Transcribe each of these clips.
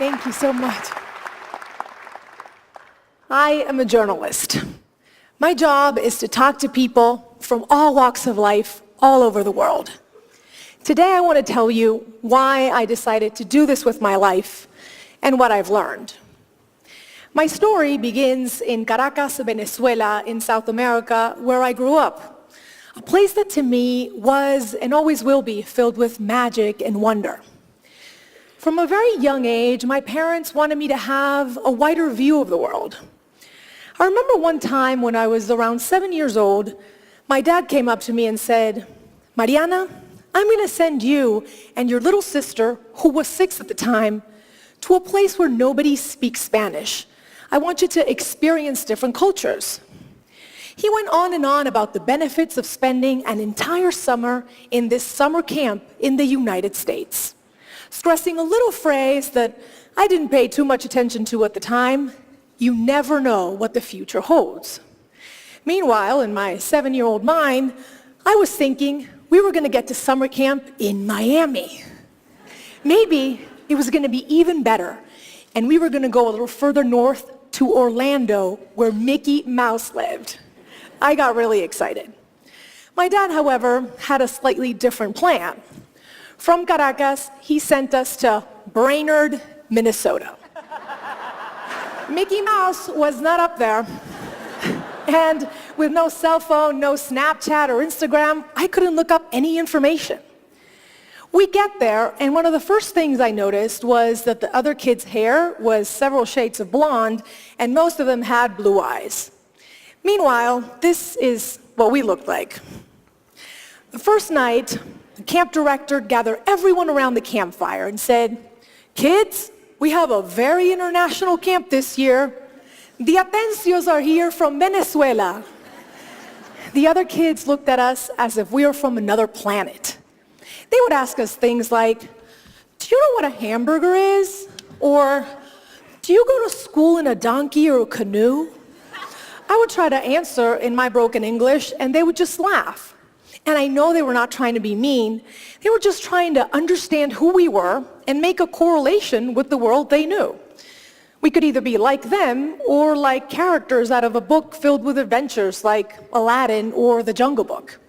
Thank you so much. I am a journalist. My job is to talk to people from all walks of life all over the world. Today I want to tell you why I decided to do this with my life and what I've learned. My story begins in Caracas, Venezuela, in South America, where I grew up. A place that to me was and always will be filled with magic and wonder. From a very young age, my parents wanted me to have a wider view of the world. I remember one time when I was around 7 years old, my dad came up to me and said, "Mariana, I'm going to send you and your little sister, who was 6 at the time, to a place where nobody speaks Spanish. I want you to experience different cultures." He went on and on about the benefits of spending an entire summer in this summer camp in the United States, stressing a little phrase that I didn't pay too much attention to at the time: you never know what the future holds. Meanwhile, in my 7-year-old mind, I was thinking we were going to get to summer camp in Miami. Maybe it was going to be even better, and we were going to go a little further north to Orlando, where Mickey Mouse lived. I got really excited. My dad, however, had a slightly different plan. From Caracas, he sent us to Brainerd, Minnesota. Mickey Mouse was not up there. And with no cell phone, no Snapchat or Instagram, I couldn't look up any information. We get there, and one of the first things I noticed was that the other kids' hair was several shades of blonde, and most of them had blue eyes. Meanwhile, this is what we looked like. The first night, the camp director gathered everyone around the campfire and said, "Kids, we have a very international camp this year. The Atencios are here from Venezuela." The other kids looked at us as if we were from another planet. They would ask us things like, "Do you know what a hamburger is?" Or, "Do you go to school in a donkey or a canoe?" I would try to answer in my broken English, and they would just laugh. And I know they were not trying to be mean. They were just trying to understand who we were and make a correlation with the world they knew. We could either be like them or like characters out of a book filled with adventures like Aladdin or The Jungle Book.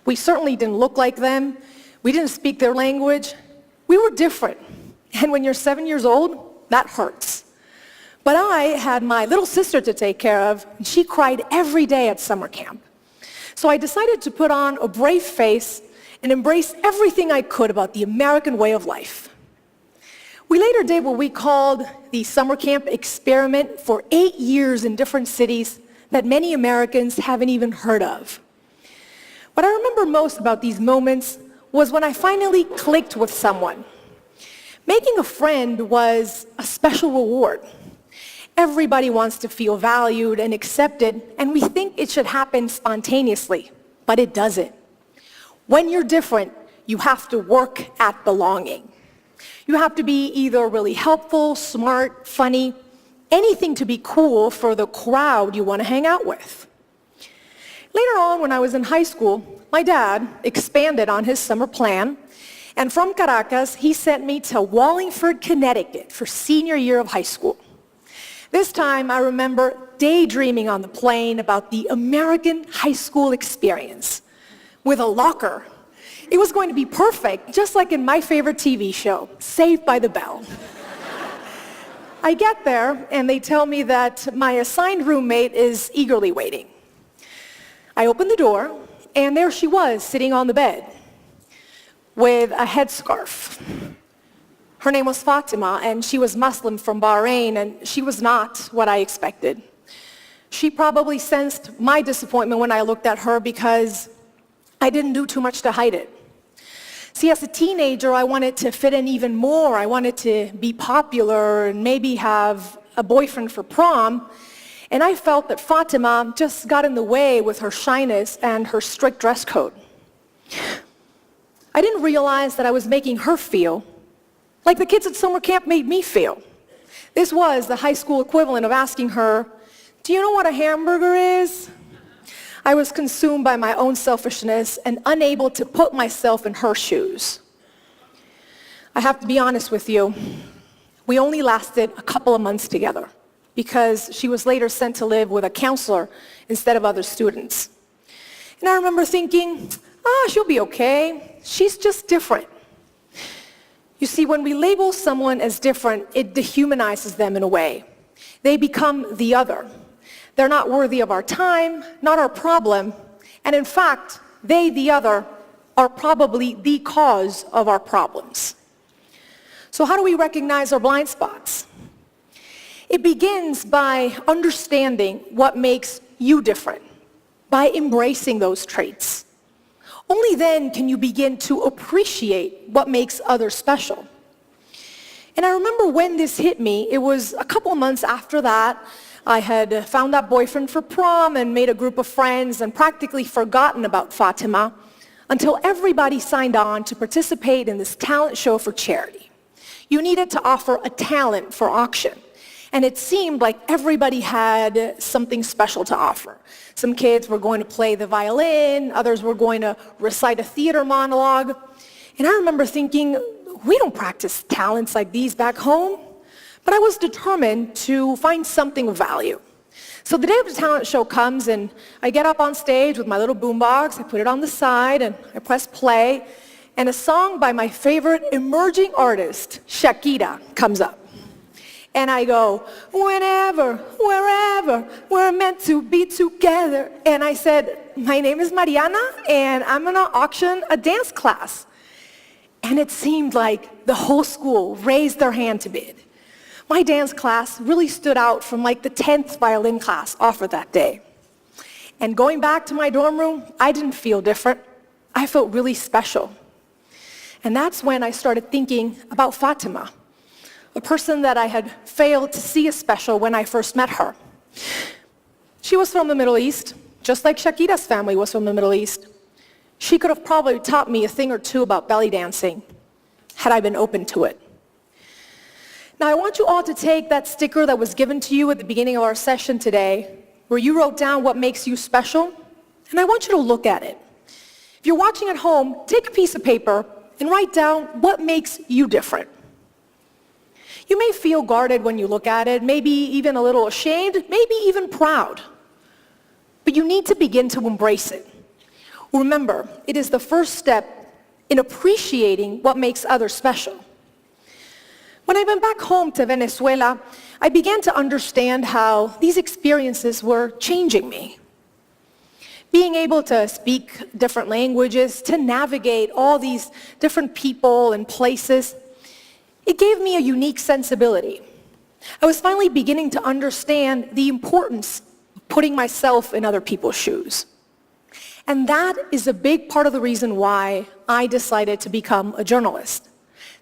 We certainly didn't look like them. We didn't speak their language. We were different. And when you're 7 years old, that hurts. But I had my little sister to take care of, and she cried every day at summer camp. So I decided to put on a brave face and embrace everything I could about the American way of life. We later did what we called the summer camp experiment for 8 years in different cities that many Americans haven't even heard of. What I remember most about these moments was when I finally clicked with someone. Making a friend was a special reward. Everybody wants to feel valued and accepted, and we think it should happen spontaneously, but it doesn't. When you're different, you have to work at belonging. You have to be either really helpful, smart, funny, anything to be cool for the crowd you want to hang out with. Later on, when I was in high school, my dad expanded on his summer plan, and from Caracas, he sent me to Wallingford, Connecticut for senior year of high school. This time, I remember daydreaming on the plane about the American high school experience with a locker. It was going to be perfect, just like in my favorite TV show, Saved by the Bell. I get there, and they tell me that my assigned roommate is eagerly waiting. I open the door, and there she was, sitting on the bed with a headscarf. Her name was Fatima, and she was Muslim from Bahrain, and she was not what I expected. She probably sensed my disappointment when I looked at her because I didn't do too much to hide it. See, as a teenager, I wanted to fit in even more. I wanted to be popular and maybe have a boyfriend for prom. And I felt that Fatima just got in the way with her shyness and her strict dress code. I didn't realize that I was making her feel like the kids at summer camp made me feel. This was the high school equivalent of asking her, "Do you know what a hamburger is?" I was consumed by my own selfishness and unable to put myself in her shoes. I have to be honest with you. We only lasted a couple of months together because she was later sent to live with a counselor instead of other students. And I remember thinking, she'll be okay. She's just different. You see, when we label someone as different, it dehumanizes them in a way. They become the other. They're not worthy of our time, not our problem, and in fact, they, the other, are probably the cause of our problems. So how do we recognize our blind spots? It begins by understanding what makes you different, by embracing those traits. Only then can you begin to appreciate what makes others special. And I remember when this hit me, it was a couple of months after that. I had found that boyfriend for prom and made a group of friends and practically forgotten about Fatima until everybody signed on to participate in this talent show for charity. You needed to offer a talent for auction. And it seemed like everybody had something special to offer. Some kids were going to play the violin, others were going to recite a theater monologue. And I remember thinking, we don't practice talents like these back home. But I was determined to find something of value. So the day of the talent show comes and I get up on stage with my little boombox, I put it on the side and I press play, and a song by my favorite emerging artist, Shakira, comes up. And I go, whenever, wherever, we're meant to be together. And I said, my name is Mariana and I'm gonna auction a dance class. And it seemed like the whole school raised their hand to bid. My dance class really stood out from like the 10th violin class offered that day. And going back to my dorm room, I didn't feel different. I felt really special. And that's when I started thinking about Fatima, a person that I had failed to see as special when I first met her. She was from the Middle East, just like Shakira's family was from the Middle East. She could have probably taught me a thing or two about belly dancing, had I been open to it. Now, I want you all to take that sticker that was given to you at the beginning of our session today, where you wrote down what makes you special, and I want you to look at it. If you're watching at home, take a piece of paper and write down what makes you different. You may feel guarded when you look at it, maybe even a little ashamed, maybe even proud. But you need to begin to embrace it. Remember, it is the first step in appreciating what makes others special. When I went back home to Venezuela, I began to understand how these experiences were changing me. Being able to speak different languages, to navigate all these different people and places, it gave me a unique sensibility. I was finally beginning to understand the importance of putting myself in other people's shoes. And that is a big part of the reason why I decided to become a journalist.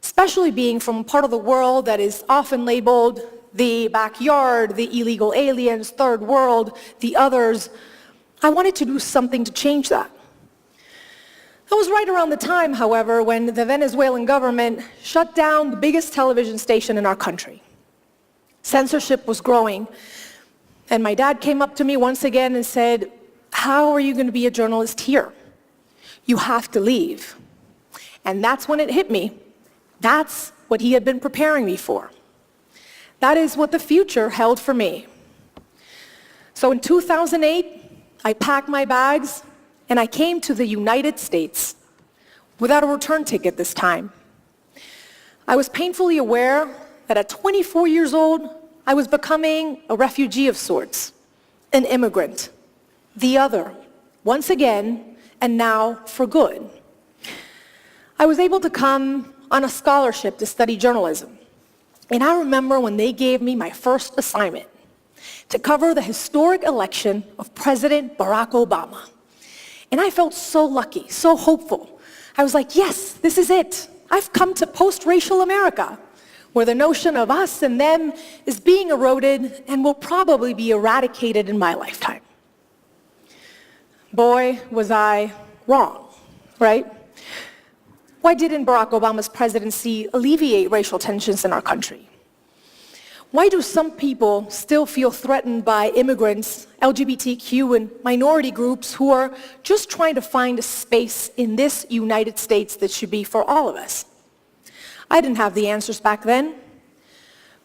Especially being from a part of the world that is often labeled the backyard, the illegal aliens, third world, the others. I wanted to do something to change that. That was right around the time, however, when the Venezuelan government shut down the biggest television station in our country. Censorship was growing, and my dad came up to me once again and said, "How are you going to be a journalist here? You have to leave." And that's when it hit me. That's what he had been preparing me for. That is what the future held for me. So in 2008, I packed my bags and I came to the United States without a return ticket this time. I was painfully aware that at 24 years old, I was becoming a refugee of sorts, an immigrant, the other, once again, and now for good. I was able to come on a scholarship to study journalism. And I remember when they gave me my first assignment to cover the historic election of President Barack Obama. And I felt so lucky, so hopeful. I was like, yes, this is it. I've come to post-racial America, where the notion of us and them is being eroded and will probably be eradicated in my lifetime. Boy, was I wrong, right? Why didn't Barack Obama's presidency alleviate racial tensions in our country? Why do some people still feel threatened by immigrants, LGBTQ, and minority groups who are just trying to find a space in this United States that should be for all of us? I didn't have the answers back then.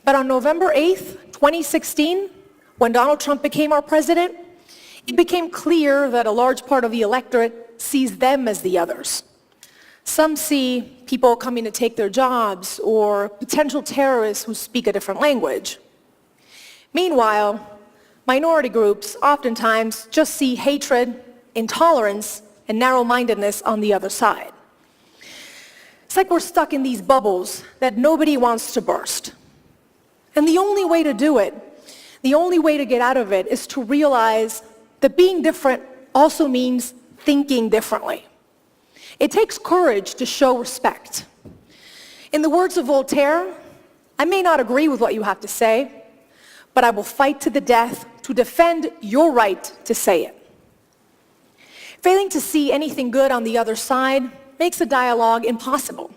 But on November 8th, 2016, when Donald Trump became our president, it became clear that a large part of the electorate sees them as the others. Some see people coming to take their jobs or potential terrorists who speak a different language. Meanwhile, minority groups oftentimes just see hatred, intolerance, and narrow-mindedness on the other side. It's like we're stuck in these bubbles that nobody wants to burst. And the only way to do it, the only way to get out of it, is to realize that being different also means thinking differently. It takes courage to show respect. In the words of Voltaire, I may not agree with what you have to say, but I will fight to the death to defend your right to say it. Failing to see anything good on the other side makes a dialogue impossible.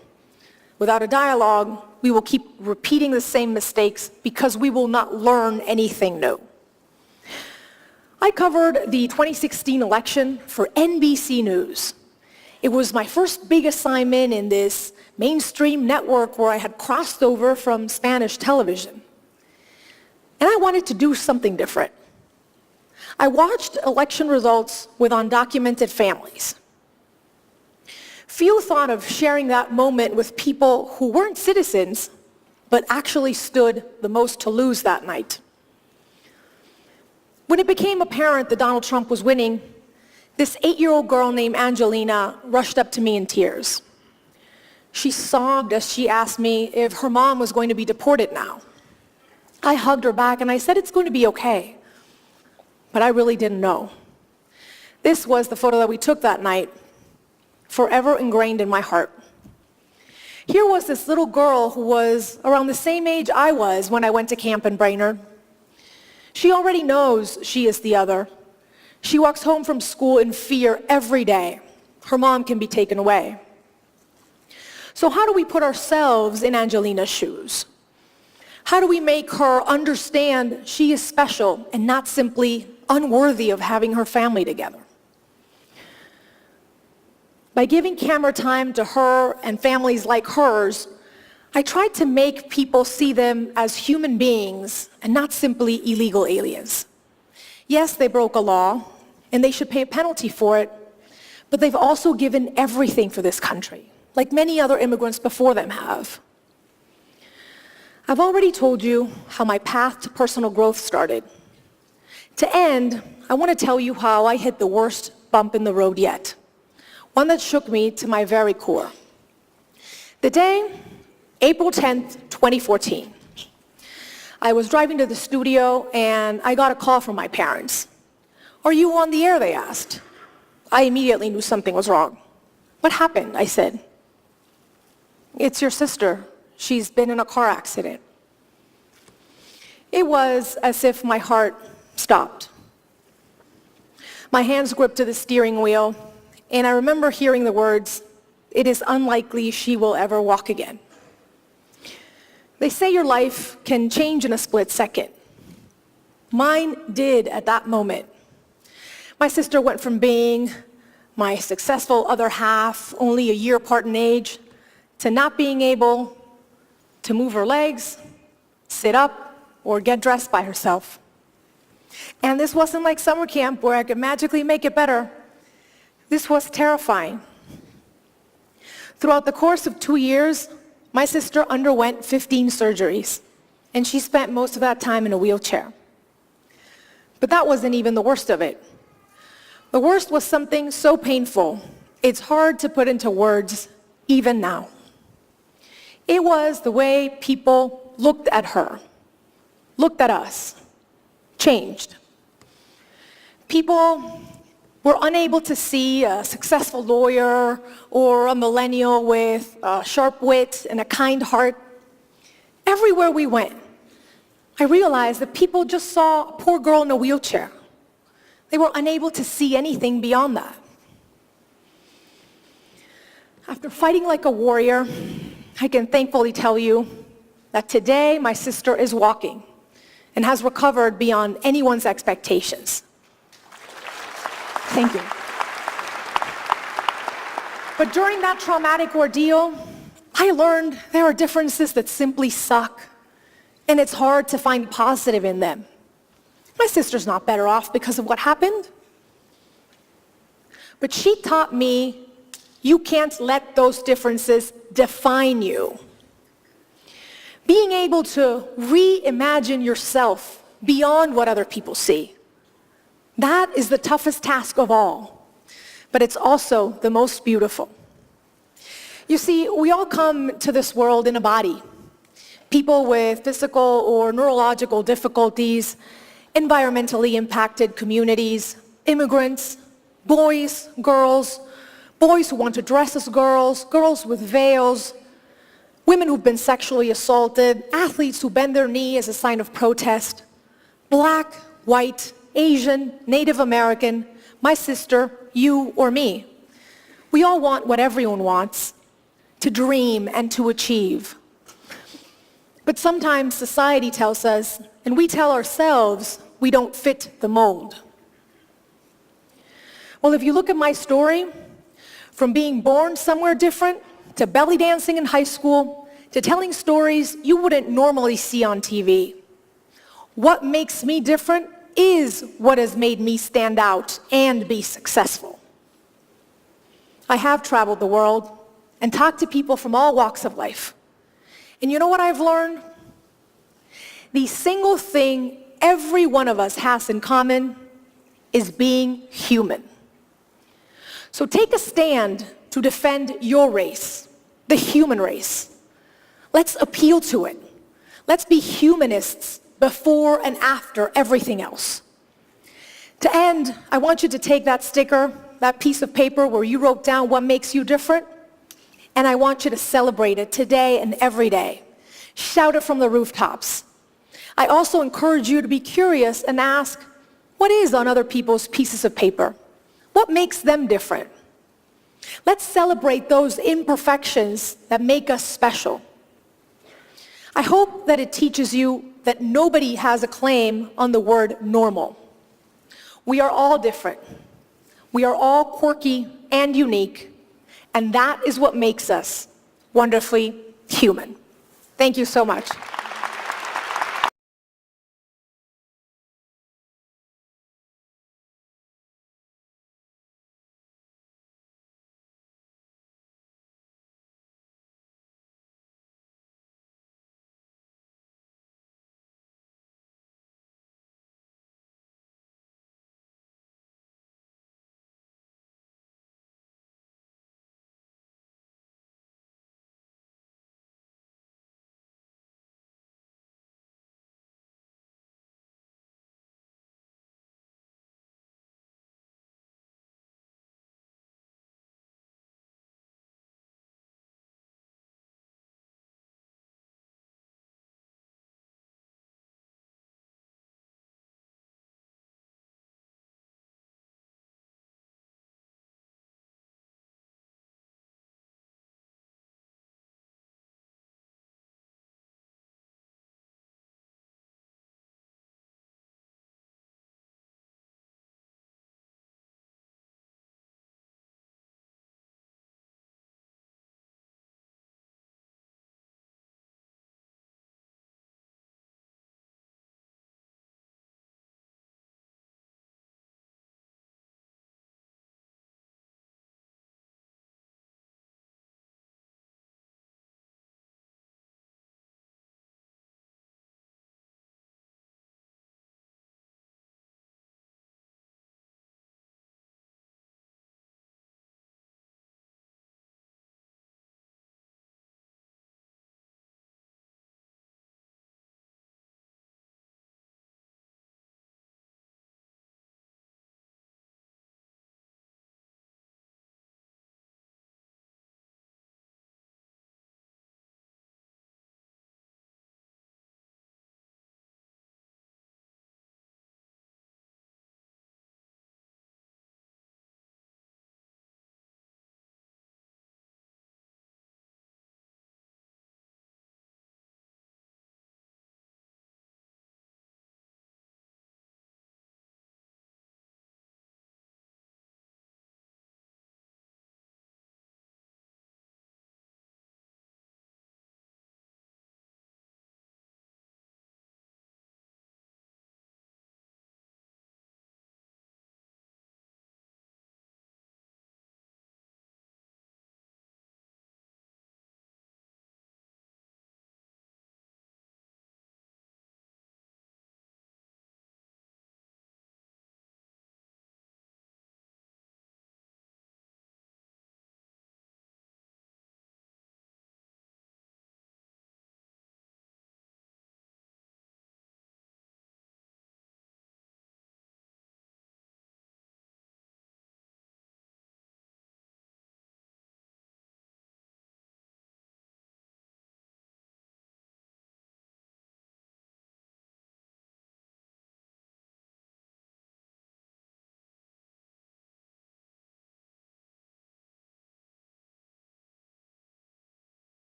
Without a dialogue, we will keep repeating the same mistakes because we will not learn anything new. I covered the 2016 election for NBC News. It was my first big assignment in this mainstream network where I had crossed over from Spanish television. And I wanted to do something different. I watched election results with undocumented families. Few thought of sharing that moment with people who weren't citizens, but actually stood the most to lose that night. When it became apparent that Donald Trump was winning, this 8-year-old girl named Angelina rushed up to me in tears. She sobbed as she asked me if her mom was going to be deported now. I hugged her back and I said it's going to be okay. But I really didn't know. This was the photo that we took that night, forever ingrained in my heart. Here was this little girl who was around the same age I was when I went to camp in Brainerd. She already knows she is the other. She walks home from school in fear every day. Her mom can be taken away. So how do we put ourselves in Angelina's shoes? How do we make her understand she is special and not simply unworthy of having her family together? By giving camera time to her and families like hers, I tried to make people see them as human beings and not simply illegal aliens. Yes, they broke a law, and they should pay a penalty for it, but they've also given everything for this country, like many other immigrants before them have. I've already told you how my path to personal growth started. To end, I want to tell you how I hit the worst bump in the road yet, one that shook me to my very core. The day, April 10th, 2014. I was driving to the studio and I got a call from my parents. "Are you on the air?" they asked. I immediately knew something was wrong. "What happened?" I said. "It's your sister. She's been in a car accident." It was as if my heart stopped. My hands gripped to the steering wheel, and I remember hearing the words, "It is unlikely she will ever walk again." They say your life can change in a split second. Mine did at that moment. My sister went from being my successful other half, only a year apart in age, to not being able to move her legs, sit up, or get dressed by herself. And this wasn't like summer camp where I could magically make it better. This was terrifying. Throughout the course of 2 years, my sister underwent 15 surgeries, and she spent most of that time in a wheelchair. But that wasn't even the worst of it. The worst was something so painful, it's hard to put into words even now. It was the way people looked at her, looked at us, changed. People were unable to see a successful lawyer or a millennial with a sharp wit and a kind heart. Everywhere we went, I realized that people just saw a poor girl in a wheelchair. They were unable to see anything beyond that. After fighting like a warrior, I can thankfully tell you that today my sister is walking and has recovered beyond anyone's expectations. Thank you. But during that traumatic ordeal, I learned there are differences that simply suck, and it's hard to find positive in them. My sister's not better off because of what happened. But she taught me you can't let those differences define you. Being able to reimagine yourself beyond what other people see, that is the toughest task of all, but it's also the most beautiful. You see, we all come to this world in a body. People with physical or neurological difficulties, environmentally impacted communities, immigrants, boys, girls, boys who want to dress as girls, girls with veils, women who've been sexually assaulted, athletes who bend their knee as a sign of protest, black, white, Asian, Native American, my sister, you, or me. We all want what everyone wants, to dream and to achieve. But sometimes society tells us, and we tell ourselves, we don't fit the mold. Well, if you look at my story, from being born somewhere different, to belly dancing in high school, to telling stories you wouldn't normally see on TV, what makes me different is what has made me stand out and be successful. I have traveled the world and talked to people from all walks of life. And you know what I've learned? The single thing every one of us has in common is being human. So take a stand to defend your race, the human race. Let's appeal to it. Let's be humanists before and after everything else. To end, I want you to take that sticker, that piece of paper where you wrote down what makes you different, and I want you to celebrate it today and every day. Shout it from the rooftops. I also encourage you to be curious and ask, what is on other people's pieces of paper? What makes them different? Let's celebrate those imperfections that make us special. I hope that it teaches you that nobody has a claim on the word normal. We are all different. We are all quirky and unique, and that is what makes us wonderfully human. Thank you so much.